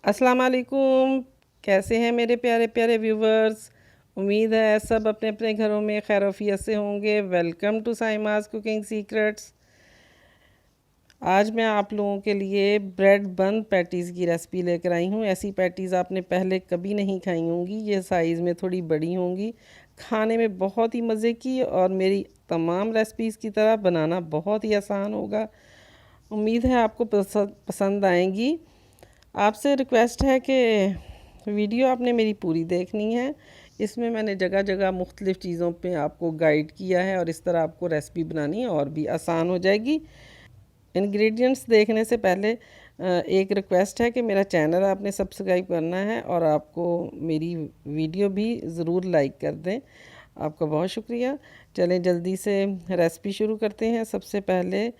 अस्सलाम वालेकुम। कैसे हैं मेरे प्यारे प्यारे व्यूवर्स। उम्मीद है सब अपने अपने घरों में खैरोफियत से होंगे। Welcome to Saima's cooking secrets. आज मैं आप लोगों के लिए ब्रेड बन पैटीज़ की रेसिपी लेकर आई हूँ। ऐसी पैटीज़ आपने पहले कभी नहीं खाई होंगी। ये साइज़ में थोड़ी बड़ी होंगी, खाने में बहुत ही मज़े की और मेरी तमाम रेसिपीज़ की तरह बनाना बहुत ही आसान होगा। उम्मीद है आपको पसंद आएंगी। आपसे रिक्वेस्ट है कि वीडियो आपने मेरी पूरी देखनी है। इसमें मैंने जगह जगह मुख्तलिफ़ चीज़ों पे आपको गाइड किया है और इस तरह आपको रेसिपी बनानी और भी आसान हो जाएगी। इंग्रेडिएंट्स देखने से पहले एक रिक्वेस्ट है कि मेरा चैनल आपने सब्सक्राइब करना है और आपको मेरी वीडियो भी ज़रूर लाइक कर दें। आपका बहुत शुक्रिया। चलें जल्दी से रेसिपी शुरू करते हैं। सबसे पहले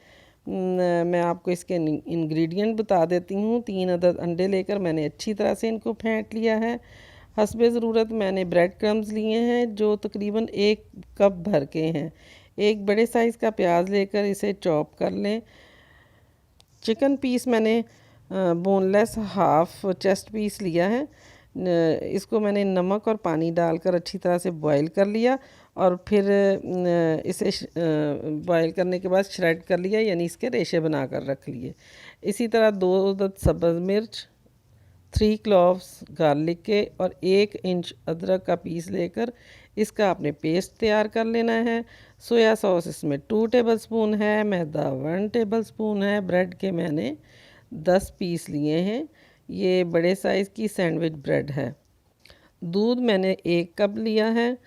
मैं आपको इसके इंग्रेडिएंट बता देती हूँ। 3 अदद अंडे लेकर मैंने अच्छी तरह से इनको फेंट लिया है। हस्बे ज़रूरत मैंने ब्रेड क्रम्स लिए हैं जो तकरीबन 1 कप भर के हैं। एक बड़े साइज़ का प्याज लेकर इसे चॉप कर लें। चिकन पीस मैंने बोनलेस हाफ़ चेस्ट पीस लिया है। इसको मैंने नमक और पानी डालकर अच्छी तरह से बॉईल कर लिया और फिर इसे बॉईल करने के बाद श्रेड कर लिया, यानी इसके रेशे बनाकर रख लिए। इसी तरह 2 अदद सब्ज़ मिर्च, 3 क्लोव्स गार्लिक के और 1 इंच अदरक का पीस लेकर इसका आपने पेस्ट तैयार कर लेना है। सोया सॉस इसमें 2 टेबलस्पून है। मैदा 1 टेबलस्पून है। ब्रेड के मैंने 10 पीस लिए हैं। ये बड़े साइज़ की सैंडविच ब्रेड है। दूध मैंने 1 कप लिया है।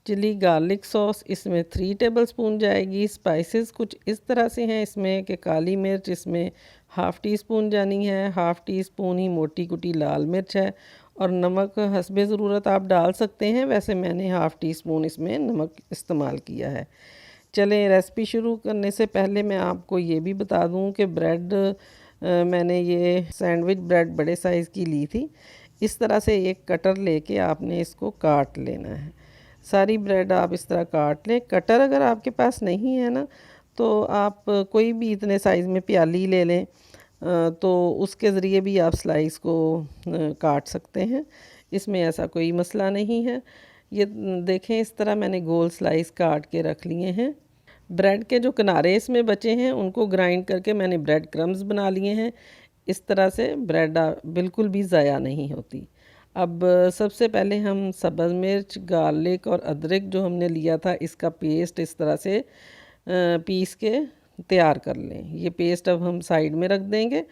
चिली गार्लिक सॉस इसमें 3 टेबलस्पून जाएगी। स्पाइसेस कुछ इस तरह से हैं इसमें कि काली मिर्च इसमें हाफ़ टी स्पून जानी है, हाफ़ टी स्पून ही मोटी कुटी लाल मिर्च है और नमक हस्बे ज़रूरत आप डाल सकते हैं। वैसे मैंने हाफ़ टी स्पून इसमें नमक इस्तेमाल किया है। चलें रेसिपी शुरू करने से पहले मैं आपको ये भी बता दूं कि ब्रेड मैंने ये सैंडविच ब्रेड बड़े साइज़ की ली थी। इस तरह से एक कटर लेके आपने इसको काट लेना है। सारी ब्रेड आप इस तरह काट लें। कटर अगर आपके पास नहीं है ना तो आप कोई भी इतने साइज़ में प्याली ले लें, तो उसके ज़रिए भी आप स्लाइस को काट सकते हैं। इसमें ऐसा कोई मसला नहीं है। ये देखें इस तरह मैंने गोल स्लाइस काट के रख लिए हैं। ब्रेड के जो किनारे इसमें बचे हैं उनको ग्राइंड करके मैंने ब्रेड क्रम्स बना लिए हैं। इस तरह से ब्रेड बिल्कुल भी ज़ाया नहीं होती। अब सबसे पहले हम सब्ज़ मिर्च, गार्लिक और अदरक जो हमने लिया था इसका पेस्ट इस तरह से पीस के तैयार कर लें। ये पेस्ट अब हम साइड में रख देंगे।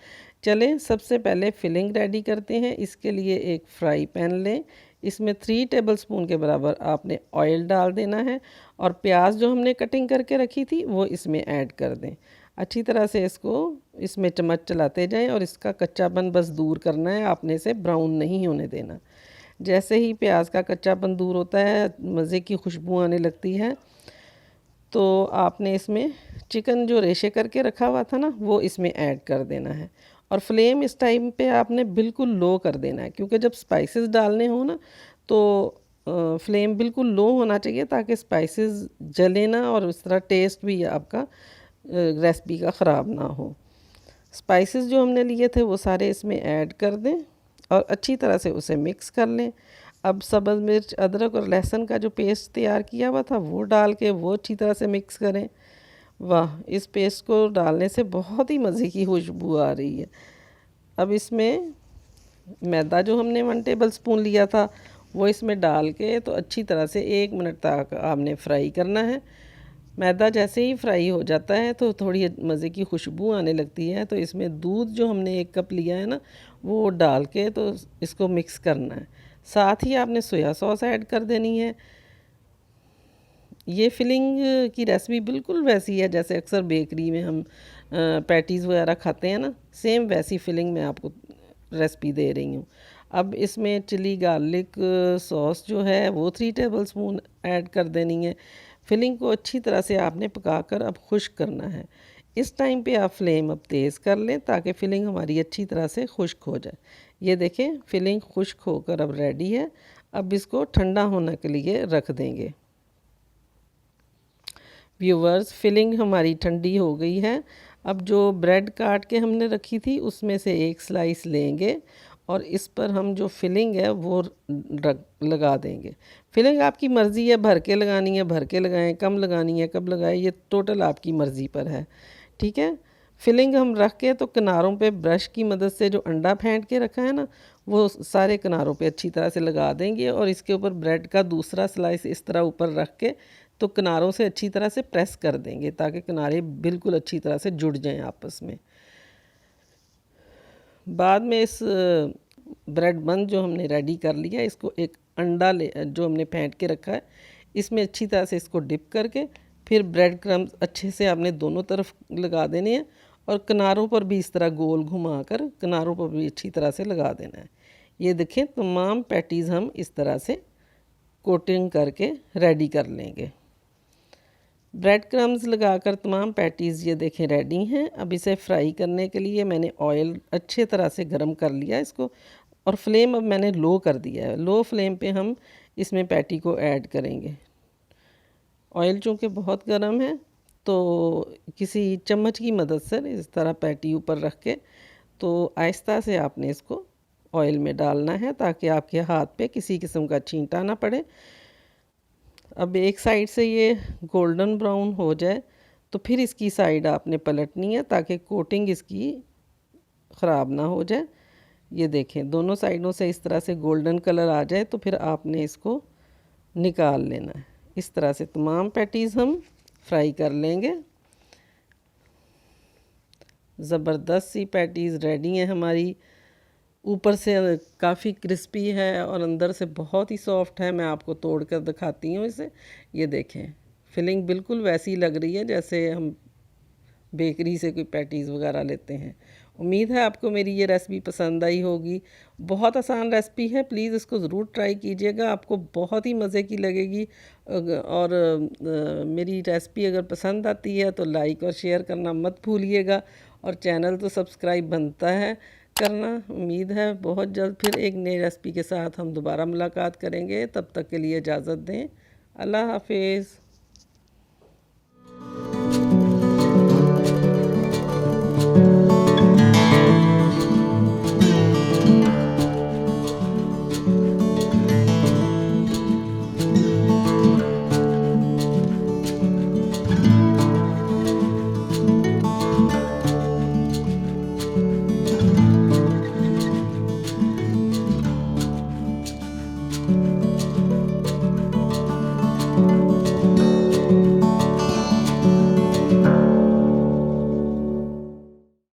चलें सबसे पहले फिलिंग रेडी करते हैं। इसके लिए एक फ्राई पैन लें। इसमें 3 टेबलस्पून के बराबर आपने ऑयल डाल देना है और प्याज जो हमने कटिंग करके रखी थी वो इसमें ऐड कर दें। अच्छी तरह से इसको इसमें चम्मच चलाते जाएं और इसका कच्चापन बस दूर करना है, आपने इसे ब्राउन नहीं होने देना। जैसे ही प्याज का कच्चापन दूर होता है, मज़े की खुशबू आने लगती है, तो आपने इसमें चिकन जो रेशे करके रखा हुआ था ना वो इसमें ऐड कर देना है और फ्लेम इस टाइम पे आपने बिल्कुल लो कर देना है, क्योंकि जब स्पाइसेस डालने हो ना तो फ्लेम बिल्कुल लो होना चाहिए ताकि स्पाइसेस जले ना और इस तरह टेस्ट भी आपका रेसिपी का ख़राब ना हो। स्पाइसेस जो हमने लिए थे वो सारे इसमें ऐड कर दें और अच्छी तरह से उसे मिक्स कर लें। अब सब्ज़ मिर्च, अदरक और लहसुन का जो पेस्ट तैयार किया हुआ था वो डाल के वो अच्छी तरह से मिक्स करें। वाह, इस पेस्ट को डालने से बहुत ही मज़े की खुशबू आ रही है। अब इसमें मैदा जो हमने 1 टेबल स्पून लिया था वो इसमें डाल के तो अच्छी तरह से 1 मिनट तक आपने फ्राई करना है। मैदा जैसे ही फ्राई हो जाता है तो थोड़ी मज़े की खुशबू आने लगती है, तो इसमें दूध जो हमने 1 कप लिया है ना वो डाल के तो इसको मिक्स करना है। साथ ही आपने सोया सॉस ऐड कर देनी है। ये फिलिंग की रेसिपी बिल्कुल वैसी है जैसे अक्सर बेकरी में हम पैटीज़ वगैरह खाते हैं ना, सेम वैसी फिलिंग मैं आपको रेसिपी दे रही हूँ। अब इसमें चिली गार्लिक सॉस जो है वो 3 टेबलस्पून ऐड कर देनी है। फिलिंग को अच्छी तरह से आपने पकाकर अब खुश्क करना है। इस टाइम पे आप फ्लेम अब तेज़ कर लें ताकि फ़िलिंग हमारी अच्छी तरह से खुश्क हो जाए। ये देखें फ़िलिंग खुश्क होकर अब रेडी है। अब इसको ठंडा होने के लिए रख देंगे। व्यूवर्स, फिलिंग हमारी ठंडी हो गई है। अब जो ब्रेड काट के हमने रखी थी उसमें से एक स्लाइस लेंगे और इस पर हम जो फिलिंग है वो लगा देंगे। फिलिंग आपकी मर्ज़ी है, भर के लगानी है भर के लगाएं, कम लगानी है कब लगाएं, ये टोटल आपकी मर्ज़ी पर है। ठीक है, फिलिंग हम रख के तो किनारों पे ब्रश की मदद से जो अंडा फेंट के रखा है ना, वो सारे किनारों पे अच्छी तरह से लगा देंगे और इसके ऊपर ब्रेड का दूसरा स्लाइस इस तरह ऊपर रख के तो किनारों से अच्छी तरह से प्रेस कर देंगे ताकि किनारे बिल्कुल अच्छी तरह से जुड़ जाएं आपस में। बाद में इस ब्रेड बन जो हमने रेडी कर लिया, इसको एक अंडा जो हमने फेंट के रखा है इसमें अच्छी तरह से इसको डिप करके फिर ब्रेड क्रम्स अच्छे से आपने दोनों तरफ लगा देने हैं और किनारों पर भी इस तरह गोल घुमा कर किनारों पर भी अच्छी तरह से लगा देना है। ये देखें, तमाम पैटीज़ हम इस तरह से कोटिंग करके रेडी कर लेंगे। ब्रेड क्रम्स लगाकर तमाम पैटीज़ ये देखें रेडी हैं। अब इसे फ्राई करने के लिए मैंने ऑयल अच्छे तरह से गर्म कर लिया इसको और फ्लेम अब मैंने लो कर दिया है। लो फ्लेम पे हम इसमें पैटी को ऐड करेंगे। ऑयल चूँकि बहुत गर्म है तो किसी चम्मच की मदद से इस तरह पैटी ऊपर रख के तो आहिस्ता से आपने इसको ऑयल में डालना है ताकि आपके हाथ पे किसी किस्म का छींटा ना पड़े। अब एक साइड से ये गोल्डन ब्राउन हो जाए तो फिर इसकी साइड आपने पलटनी है ताकि कोटिंग इसकी ख़राब ना हो जाए। ये देखें, दोनों साइडों से इस तरह से गोल्डन कलर आ जाए तो फिर आपने इसको निकाल लेना है। इस तरह से तमाम पैटीज़ हम फ्राई कर लेंगे। ज़बरदस्त सी पैटीज़ रेडी हैं हमारी। ऊपर से काफ़ी क्रिस्पी है और अंदर से बहुत ही सॉफ्ट है। मैं आपको तोड़ कर दिखाती हूँ इसे। ये देखें, फिलिंग बिल्कुल वैसी लग रही है जैसे हम बेकरी से कोई पैटीज़ वगैरह लेते हैं। उम्मीद है आपको मेरी ये रेसिपी पसंद आई होगी। बहुत आसान रेसिपी है, प्लीज़ इसको ज़रूर ट्राई कीजिएगा, आपको बहुत ही मज़े की लगेगी। और मेरी रेसिपी अगर पसंद आती है तो लाइक और शेयर करना मत भूलिएगा और चैनल तो सब्सक्राइब बनता है करना। उम्मीद है बहुत जल्द फिर एक नई रेसिपी के साथ हम दोबारा मुलाकात करेंगे। तब तक के लिए इजाज़त दें। अल्लाह हाफिज़।